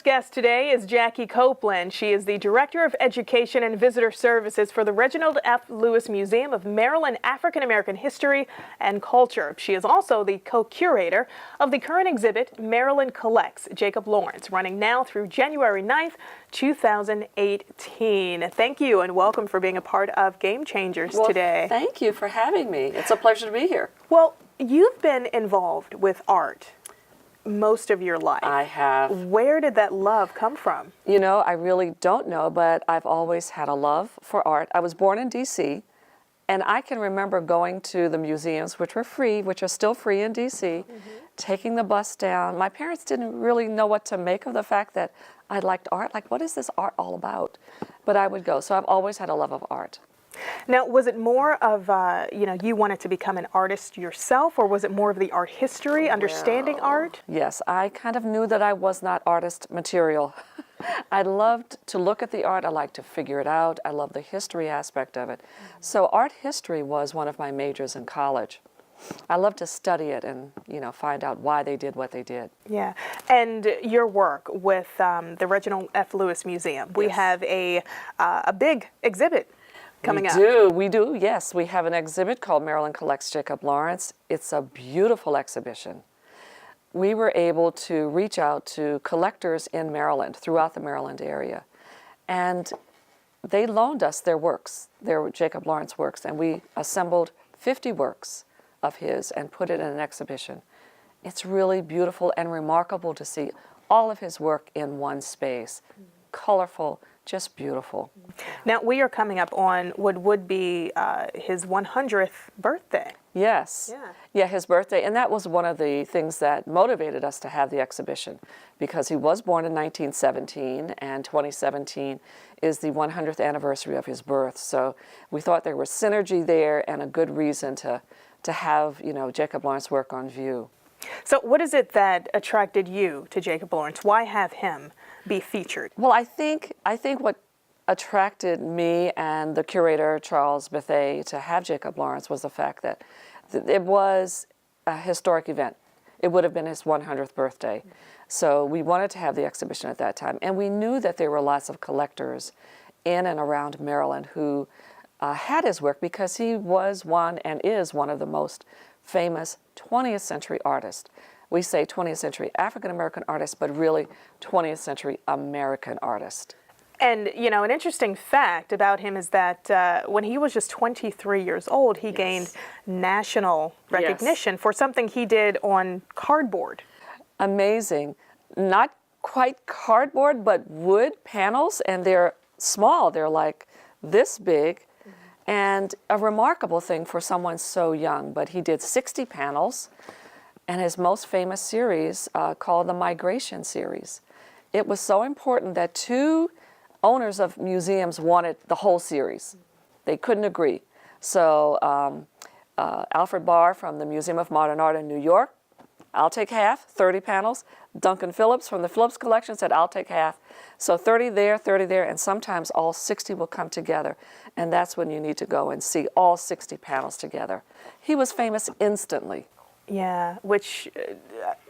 guest today is Jackie Copeland. She is the Director of Education and Visitor Services for the Reginald F. Lewis Museum of Maryland African American History and Culture. She is also the co-curator of the current exhibit, Maryland Collects, Jacob Lawrence, running now through January 9th, 2018. Thank you and welcome for being a part of Game Changers today. Thank you for having me. It's a pleasure to be here. Well, you've been involved with art most of your life. I have. Where did that love come from? You know, I really don't know, but I've always had a love for art. I was born in D.C., and I can remember going to the museums, which were free, which are still free in D.C., taking the bus down. My parents didn't really know what to make of the fact that I liked art. Like, what is this art all about? But I would go. So I've always had a love of art. Now, was it more of, you wanted to become an artist yourself, or was it more of the art history, understanding art? Yes, I kind of knew that I was not artist material. I loved to look at the art. I liked to figure it out. I love the history aspect of it. So art history was one of my majors in college. I love to study it and, find out why they did what they did. Yeah. And your work with the Reginald F. Lewis Museum. We have a big exhibit coming up. We do, yes. We have an exhibit called Maryland Collects Jacob Lawrence. It's a beautiful exhibition. We were able to reach out to collectors in Maryland, throughout the Maryland area, and they loaned us their works, their Jacob Lawrence works, and we assembled 50 works of his and put it in an exhibition. It's really beautiful and remarkable to see all of his work in one space. Colorful, just beautiful. Now, we are coming up on what would be his 100th birthday. Yes. Yeah, his birthday. And that was one of the things that motivated us to have the exhibition, because he was born in 1917, and 2017 is the 100th anniversary of his birth. So we thought there was synergy there and a good reason to have, Jacob Lawrence work on view. So what is it that attracted you to Jacob Lawrence? Why have him be featured? Well, I think what attracted me and the curator, Charles Bethea, to have Jacob Lawrence was the fact that it was a historic event. It would have been his 100th birthday. So we wanted to have the exhibition at that time. And we knew that there were lots of collectors in and around Maryland who had his work, because he was one and is one of the most famous 20th century artists. We say 20th century African American artist, but really 20th century American artist. And, an interesting fact about him is that when he was just 23 years old, he gained national recognition for something he did on cardboard. Amazing. Not quite cardboard, but wood panels, and they're small. They're like this big. And a remarkable thing for someone so young, but he did 60 panels, and his most famous series called the Migration series. It was so important that two owners of museums wanted the whole series. They couldn't agree. So Alfred Barr from the Museum of Modern Art in New York, I'll take half, 30 panels. Duncan Phillips from the Phillips Collection said, I'll take half. So 30 there, and sometimes all 60 will come together. And that's when you need to go and see all 60 panels together. He was famous instantly. Yeah, which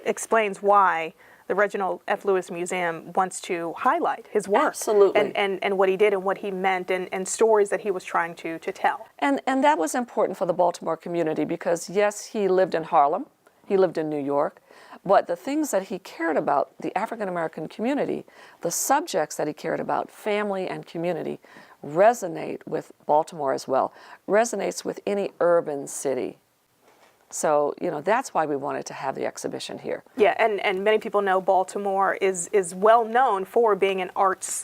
explains why the Reginald F. Lewis Museum wants to highlight his work. Absolutely. And what he did and what he meant and stories that he was trying to tell. And that was important for the Baltimore community, because yes, he lived in Harlem. He lived in New York, but the things that he cared about, the African American community, the subjects that he cared about, family and community, resonate with Baltimore as well, resonates with any urban city. So, that's why we wanted to have the exhibition here. Yeah, and many people know Baltimore is well known for being an arts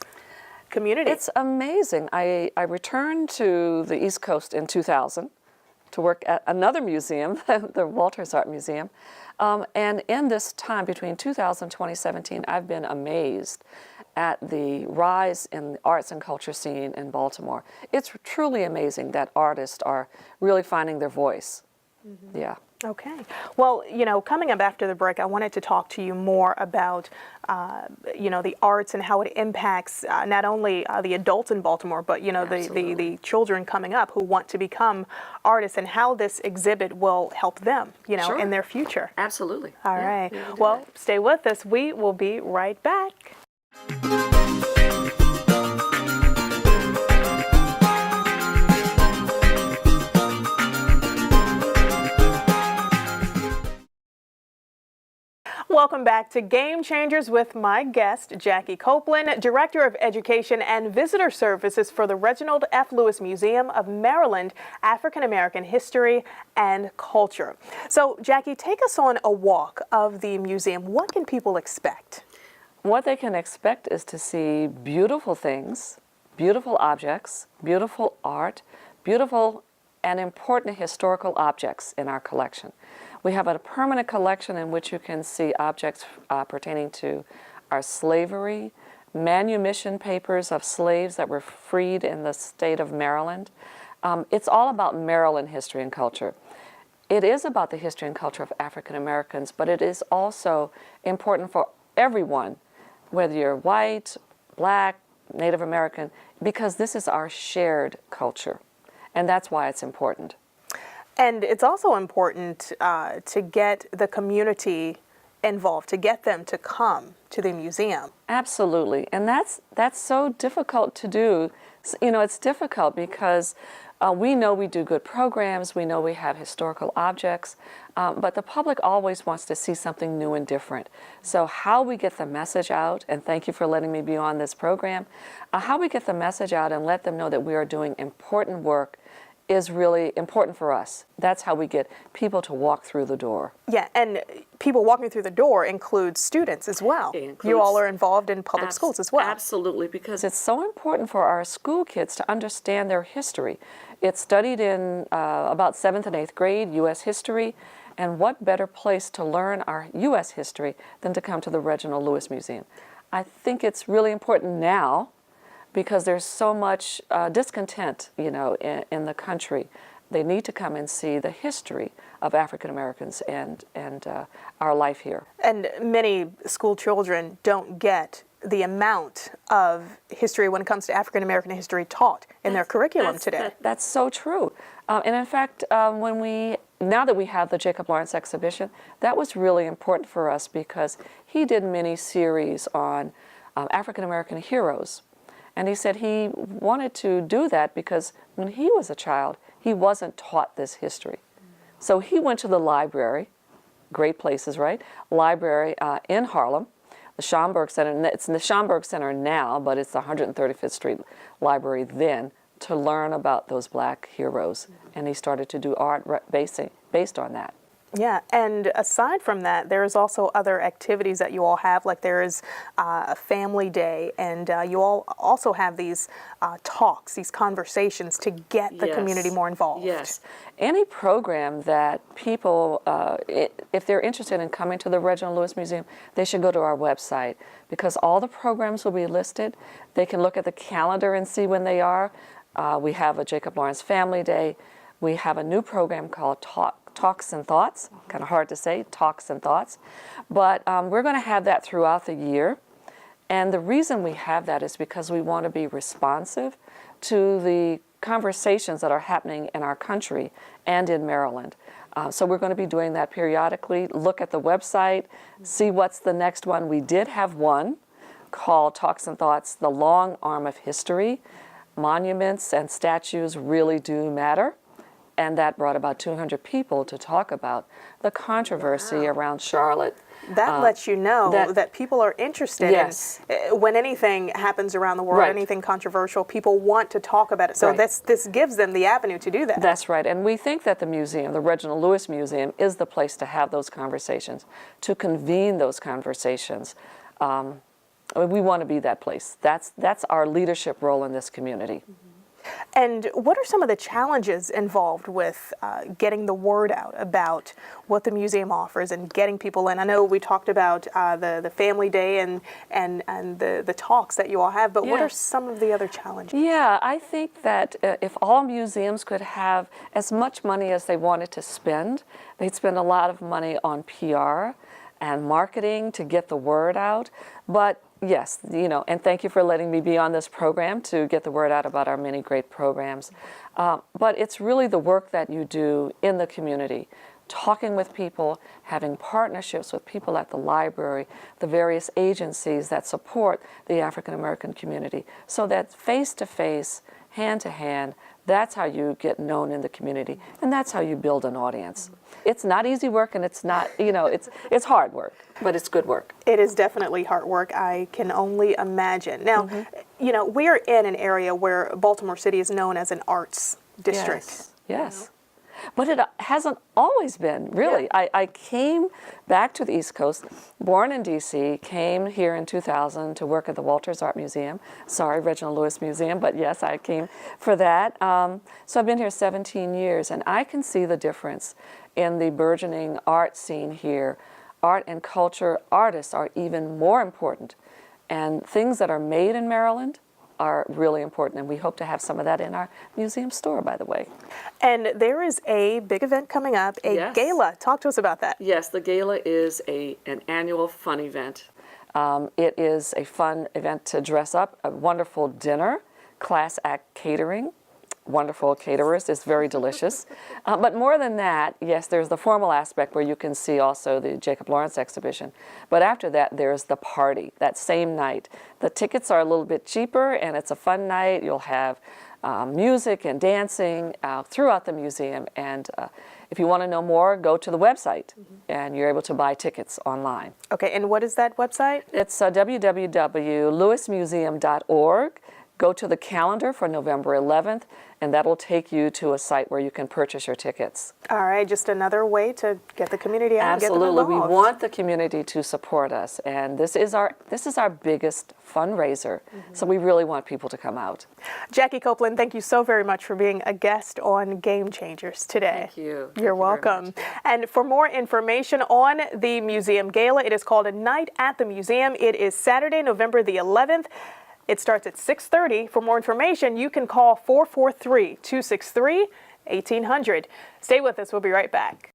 community. It's amazing. I returned to the East Coast in 2000. To work at another museum, the Walters Art Museum. And in this time, between 2000 and 2017, I've been amazed at the rise in the arts and culture scene in Baltimore. It's truly amazing that artists are really finding their voice. Yeah. Okay. Well, coming up after the break, I wanted to talk to you more about, the arts and how it impacts not only the adults in Baltimore, but, the children coming up who want to become artists, and how this exhibit will help them, in their future. Absolutely. All right. Well, stay with us. We will be right back. Welcome back to Game Changers with my guest, Jackie Copeland, Director of Education and Visitor Services for the Reginald F. Lewis Museum of Maryland, African American History and Culture. So, Jackie, take us on a walk of the museum. What can people expect? What they can expect is to see beautiful things, beautiful objects, beautiful art, beautiful and important historical objects in our collection. We have a permanent collection in which you can see objects pertaining to our slavery, manumission papers of slaves that were freed in the state of Maryland. It's all about Maryland history and culture. It is about the history and culture of African Americans, but it is also important for everyone, whether you're white, black, Native American, because this is our shared culture. And that's why it's important. And it's also important to get the community involved, to get them to come to the museum. Absolutely. And that's so difficult to do. You know, it's difficult because we know we do good programs, we know we have historical objects, but the public always wants to see something new and different. So how we get the message out, and thank you for letting me be on this program, how we get the message out and let them know that we are doing important work is really important for us. That's how we get people to walk through the door. Yeah, and people walking through the door includes students as well. You all are involved in public schools as well. Absolutely, because it's so important for our school kids to understand their history. It's studied in about 7th and 8th grade, U.S. history, and what better place to learn our U.S. history than to come to the Reginald Lewis Museum. I think it's really important now because there's so much discontent, you know, in the country. They need to come and see the history of African Americans and our life here. And many school children don't get the amount of history when it comes to African American history taught in their curriculum today. That's so true. And in fact, now that we have the Jacob Lawrence exhibition, that was really important for us because he did many series on African American heroes. And he said he wanted to do that because when he was a child, he wasn't taught this history. So he went to the library, great places, right? Library in Harlem, the Schomburg Center. It's in the Schomburg Center now, but it's the 135th Street Library then, to learn about those black heroes. And he started to do art based on that. Yeah, and aside from that, there is also other activities that you all have, like there is a family day, and you all also have these talks, these conversations to get the community more involved. Yes. Any program that people, if they're interested in coming to the Reginald Lewis Museum, they should go to our website because all the programs will be listed. They can look at the calendar and see when they are. We have a Jacob Lawrence Family Day. We have a new program called Talks and Thoughts, kind of hard to say, Talks and Thoughts, but we're going to have that throughout the year. And the reason we have that is because we want to be responsive to the conversations that are happening in our country and in Maryland. So we're going to be doing that periodically. Look at the website, see what's the next one. We did have one called Talks and Thoughts, The Long Arm of History. Monuments and statues really do matter. And that brought about 200 people to talk about the controversy around Charlotte. That lets you know that people are interested in when anything happens around the world, anything controversial, people want to talk about it. So this gives them the avenue to do that. That's right. And we think that the museum, the Reginald Lewis Museum, is the place to have those conversations, to convene those conversations. We want to be that place. That's our leadership role in this community. And what are some of the challenges involved with getting the word out about what the museum offers and getting people in? I know we talked about the family day and the talks that you all have, but what are some of the other challenges? Yeah, I think that if all museums could have as much money as they wanted to spend, they'd spend a lot of money on PR and marketing to get the word out. But yes, you know, and thank you for letting me be on this program to get the word out about our many great programs. But it's really the work that you do in the community talking with people, having partnerships with people at the library, the various agencies that support the African American community, so that face-to-face, hand-to-hand, that's how you get known in the community, and that's how you build an audience. It's not easy work, and it's not, it's hard work, but it's good work. It is definitely hard work. I can only imagine. Now, we are in an area where Baltimore City is known as an arts district. Yes. But it hasn't always been, really. Yeah. I came back to the East Coast, born in D.C., came here in 2000 to work at the Walters Art Museum. Sorry, Reginald Lewis Museum, but yes, I came for that. So I've been here 17 years, and I can see the difference in the burgeoning art scene here. Art and culture, artists are even more important. And things that are made in Maryland are really important, and we hope to have some of that in our museum store, by the way. And there is a big event coming up, a gala. Talk to us about that. Yes, the gala is an annual fun event. It is a fun event to dress up, a wonderful dinner, class act catering, wonderful caterers. It's very delicious. But more than that, yes, there's the formal aspect where you can see also the Jacob Lawrence exhibition. But after that, there's the party that same night. The tickets are a little bit cheaper, and it's a fun night. You'll have music and dancing throughout the museum. And if you want to know more, go to the website, and you're able to buy tickets online. Okay, and what is that website? It's www.lewismuseum.org. Go to the calendar for November 11th, and that'll take you to a site where you can purchase your tickets. All right, just another way to get the community out and get them Absolutely, involved. we want the community to support us, and this is our biggest fundraiser, so we really want people to come out. Jackie Copeland, thank you so very much for being a guest on Game Changers today. Thank you. You're welcome. And for more information on the Museum Gala, it is called A Night at the Museum. It is Saturday, November the 11th. It starts at 6:30. For more information, you can call 443-263-1800. Stay with us. We'll be right back.